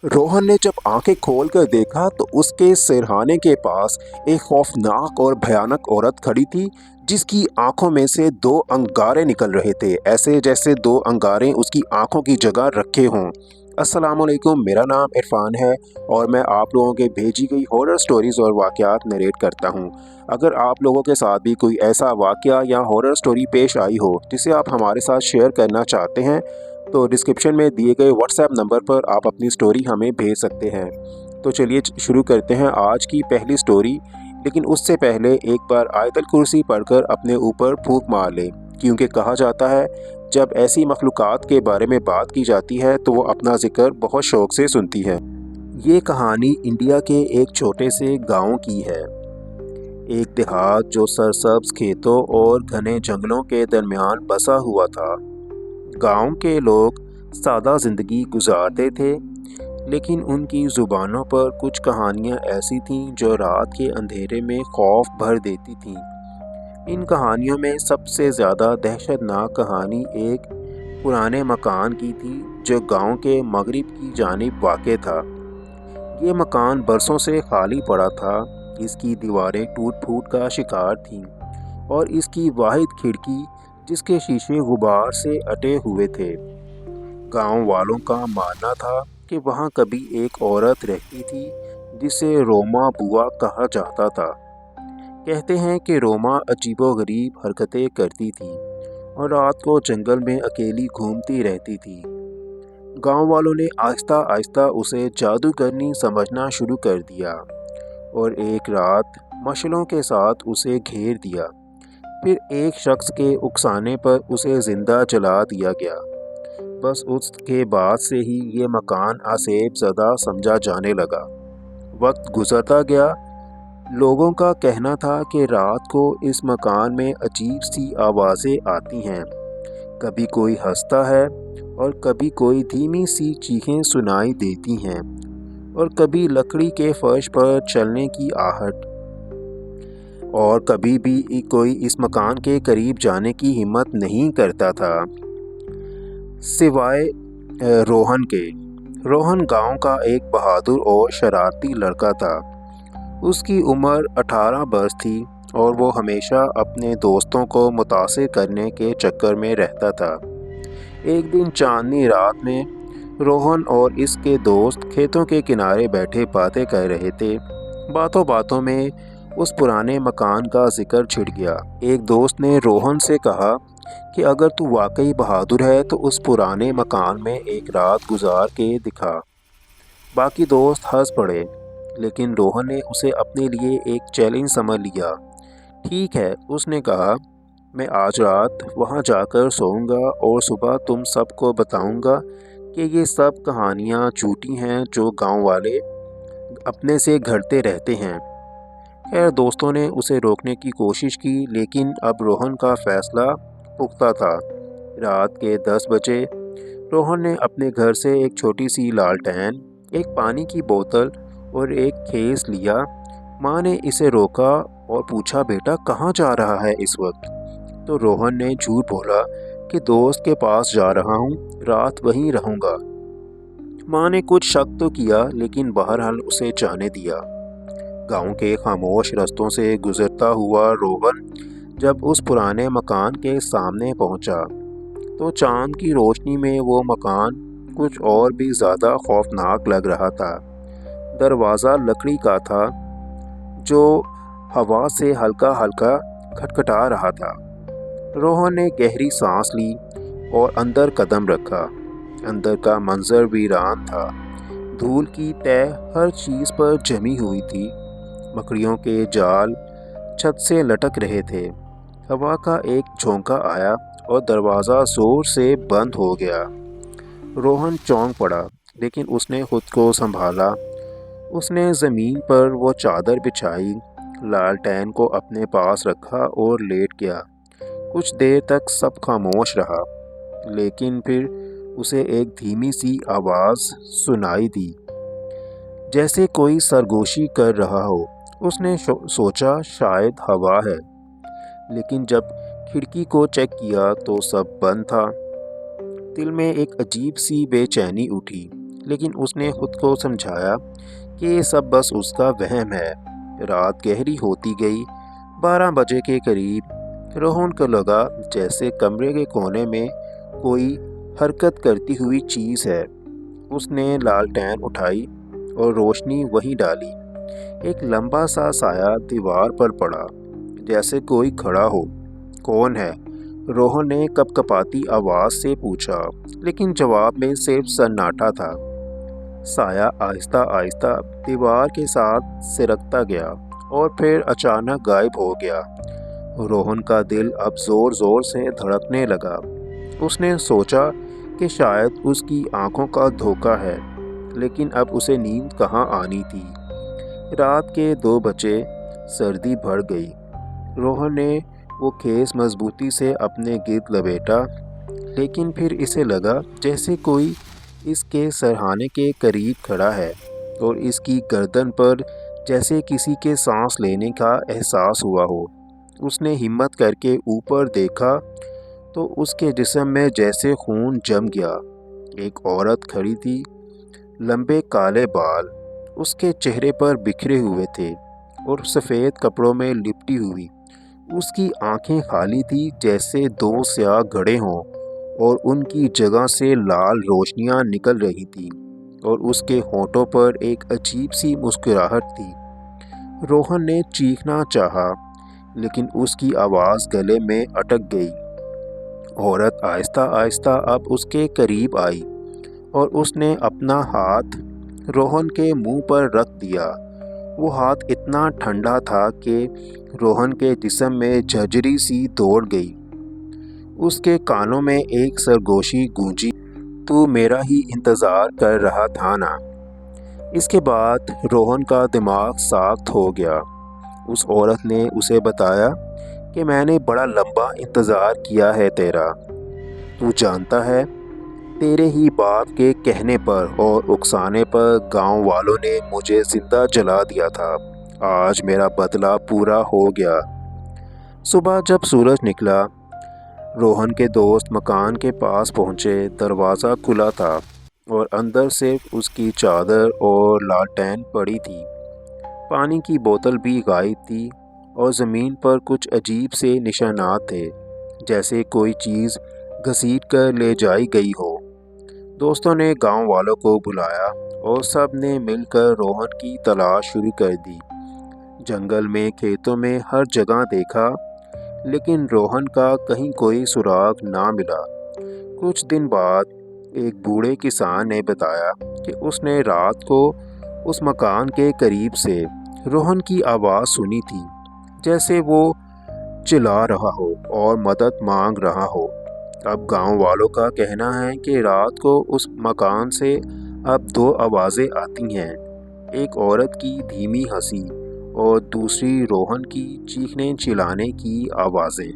रोहन ने जब आंखें खोलकर देखा तो उसके सिरहाने के पास एक खौफनाक और भयानक औरत खड़ी थी, जिसकी आंखों में से दो अंगारे निकल रहे थे, ऐसे जैसे दो अंगारे उसकी आंखों की जगह रखे हों। अस्सलाम वालेकुम, मेरा नाम इरफान है और मैं आप लोगों के भेजी गई हॉरर स्टोरीज़ और वाक़यात नरेट करता हूं। अगर आप लोगों के साथ भी कोई ऐसा वाक़या या हॉरर स्टोरी पेश आई हो जिसे आप हमारे साथ शेयर करना चाहते हैं, तो डिस्क्रिप्शन में दिए गए व्हाट्सएप नंबर पर आप अपनी स्टोरी हमें भेज सकते हैं। तो चलिए शुरू करते हैं आज की पहली स्टोरी। लेकिन उससे पहले एक बार आयतल कुर्सी पढ़कर अपने ऊपर फूंक मार लें, क्योंकि कहा जाता है जब ऐसी मखलूक़ात के बारे में बात की जाती है तो वो अपना जिक्र बहुत शौक़ से सुनती है। ये कहानी इंडिया के एक छोटे से गांव की है। एक देहात जो सरसब्ज खेतों और घने जंगलों के दरमियान बसा हुआ था। गांव के लोग सादा ज़िंदगी गुजारते थे, लेकिन उनकी ज़ुबानों पर कुछ कहानियाँ ऐसी थीं जो रात के अंधेरे में खौफ भर देती थीं। इन कहानियों में सबसे ज़्यादा दहशतनाक कहानी एक पुराने मकान की थी जो गांव के मगरिब की जानिब वाक़ था। ये मकान बरसों से खाली पड़ा था, इसकी दीवारें टूट फूट का शिकार थीं और इसकी वाहिद खिड़की जिसके शीशे गुबार से अटे हुए थे। गांव वालों का मानना था कि वहां कभी एक औरत रहती थी जिसे रोमा बुआ कहा जाता था। कहते हैं कि रोमा अजीबोगरीब हरकतें करती थी और रात को जंगल में अकेली घूमती रहती थी। गांव वालों ने आहिस्ता आहिस्ता उसे जादूगरनी समझना शुरू कर दिया और एक रात मशालों के साथ उसे घेर दिया। फिर एक शख्स के उकसाने पर उसे ज़िंदा जला दिया गया। बस उसके बाद से ही ये मकान आसेब ज़दा समझा जाने लगा। वक्त गुजरता गया। लोगों का कहना था कि रात को इस मकान में अजीब सी आवाज़ें आती हैं। कभी कोई हंसता है और कभी कोई धीमी सी चीखें सुनाई देती हैं और कभी लकड़ी के फर्श पर चलने की आहट। और कभी भी कोई इस मकान के करीब जाने की हिम्मत नहीं करता था, सिवाय रोहन के। रोहन गांव का एक बहादुर और शरारती लड़का था। उसकी उम्र 18 बरस थी और वो हमेशा अपने दोस्तों को मुतासिर करने के चक्कर में रहता था। एक दिन चांदनी रात में रोहन और इसके दोस्त खेतों के किनारे बैठे बातें कर रहे थे। बातों बातों में उस पुराने मकान का जिक्र छिड़ गया। एक दोस्त ने रोहन से कहा कि अगर तू वाकई बहादुर है तो उस पुराने मकान में एक रात गुजार के दिखा। बाकी दोस्त हंस पड़े, लेकिन रोहन ने उसे अपने लिए एक चैलेंज समझ लिया। ठीक है, उसने कहा, मैं आज रात वहां जाकर सोऊंगा और सुबह तुम सबको बताऊंगा कि ये सब कहानियां झूठी हैं जो गांव वाले अपने से घड़ते रहते हैं। खैर, दोस्तों ने उसे रोकने की कोशिश की, लेकिन अब रोहन का फैसला पुख्ता था। रात के 10 बजे रोहन ने अपने घर से एक छोटी सी लालटेन, एक पानी की बोतल और एक खेस लिया। माँ ने इसे रोका और पूछा, बेटा कहाँ जा रहा है इस वक्त? तो रोहन ने झूठ बोला कि दोस्त के पास जा रहा हूँ, रात वहीं रहूँगा। माँ ने कुछ शक तो किया, लेकिन बहरहाल उसे जाने दिया। गांव के खामोश रास्तों से गुजरता हुआ रोहन जब उस पुराने मकान के सामने पहुंचा, तो चांद की रोशनी में वो मकान कुछ और भी ज़्यादा खौफनाक लग रहा था। दरवाज़ा लकड़ी का था जो हवा से हल्का हल्का खटखटा रहा था। रोहन ने गहरी सांस ली और अंदर कदम रखा। अंदर का मंजर वीरान था। धूल की तह हर चीज़ पर जमी हुई थी। मकड़ियों के जाल छत से लटक रहे थे। हवा का एक झोंका आया और दरवाज़ा ज़ोर से बंद हो गया। रोहन चौंक पड़ा, लेकिन उसने खुद को संभाला। उसने ज़मीन पर वो चादर बिछाई, लालटेन को अपने पास रखा और लेट गया। कुछ देर तक सब खामोश रहा, लेकिन फिर उसे एक धीमी सी आवाज़ सुनाई दी, जैसे कोई सरगोशी कर रहा हो। उसने सोचा शायद हवा है, लेकिन जब खिड़की को चेक किया तो सब बंद था। दिल में एक अजीब सी बेचैनी उठी, لیکن اس نے خود کو سمجھایا کہ یہ سب بس اس کا وہم ہے۔ رات گہری ہوتی گئی۔ 12 بجے کے قریب روہن کو لگا جیسے کمرے کے کونے میں کوئی حرکت کرتی ہوئی چیز ہے۔ اس نے لالٹین اٹھائی اور روشنی وہیں ڈالی۔ ایک لمبا سا سایہ دیوار پر پڑا، جیسے کوئی کھڑا ہو۔ کون ہے؟ روہن نے کپکپاتی آواز سے پوچھا، لیکن جواب میں صرف سناٹا تھا۔ سایہ آہستہ آہستہ دیوار کے ساتھ سرکتا گیا اور پھر اچانک غائب ہو گیا۔ روہن کا دل اب زور زور سے دھڑکنے لگا۔ اس نے سوچا کہ شاید اس کی آنکھوں کا دھوکہ ہے، لیکن اب اسے نیند کہاں آنی تھی۔ رات کے 2 بجے سردی بڑھ گئی۔ روہن نے وہ کھیس مضبوطی سے اپنے گرد لپیٹا، لیکن پھر اسے لگا جیسے کوئی اس کے سرہانے کے قریب کھڑا ہے اور اس کی گردن پر جیسے کسی کے سانس لینے کا احساس ہوا ہو۔ اس نے ہمت کر کے اوپر دیکھا تو اس کے جسم میں جیسے خون جم گیا۔ ایک عورت کھڑی تھی، لمبے کالے بال اس کے چہرے پر بکھرے ہوئے تھے اور سفید کپڑوں میں لپٹی ہوئی۔ اس کی آنکھیں خالی تھی، جیسے 2 سیاہ گڑھے ہوں اور ان کی جگہ سے لال روشنیاں نکل رہی تھیں، اور اس کے ہونٹوں پر ایک عجیب سی مسکراہٹ تھی۔ روہن نے چیخنا چاہا، لیکن اس کی آواز گلے میں اٹک گئی۔ عورت آہستہ آہستہ اب اس کے قریب آئی اور اس نے اپنا ہاتھ روہن کے منہ پر رکھ دیا۔ وہ ہاتھ اتنا ٹھنڈا تھا کہ روہن کے جسم میں جھرجھری سی دوڑ گئی۔ اس کے کانوں میں ایک سرگوشی گونجی، تو میرا ہی انتظار کر رہا تھا نا؟ اس کے بعد روہن کا دماغ ساخت ہو گیا۔ اس عورت نے اسے بتایا کہ میں نے بڑا لمبا انتظار کیا ہے تیرا۔ تو جانتا ہے، تیرے ہی باپ کے کہنے پر اور اکسانے پر گاؤں والوں نے مجھے زندہ جلا دیا تھا۔ آج میرا بدلہ پورا ہو گیا۔ صبح جب سورج نکلا، روہن کے دوست مکان کے پاس پہنچے۔ دروازہ کھلا تھا اور اندر صرف اس کی چادر اور لالٹین پڑی تھی۔ پانی کی بوتل بھی غائب تھی اور زمین پر کچھ عجیب سے نشانات تھے، جیسے کوئی چیز گھسیٹ کر لے جائی گئی ہو۔ دوستوں نے گاؤں والوں کو بلایا اور سب نے مل کر روہن کی تلاش شروع کر دی۔ جنگل میں، کھیتوں میں، ہر جگہ دیکھا، لیکن روہن کا کہیں کوئی سراغ نہ ملا۔ کچھ دن بعد ایک بوڑھے کسان نے بتایا کہ اس نے رات کو اس مکان کے قریب سے روہن کی آواز سنی تھی، جیسے وہ چلا رہا ہو اور مدد مانگ رہا ہو۔ اب گاؤں والوں کا کہنا ہے کہ رات کو اس مکان سے اب 2 آوازیں آتی ہیں، ایک عورت کی دھیمی ہنسی اور دوسری روہن کی چیخنے چلانے کی آوازیں۔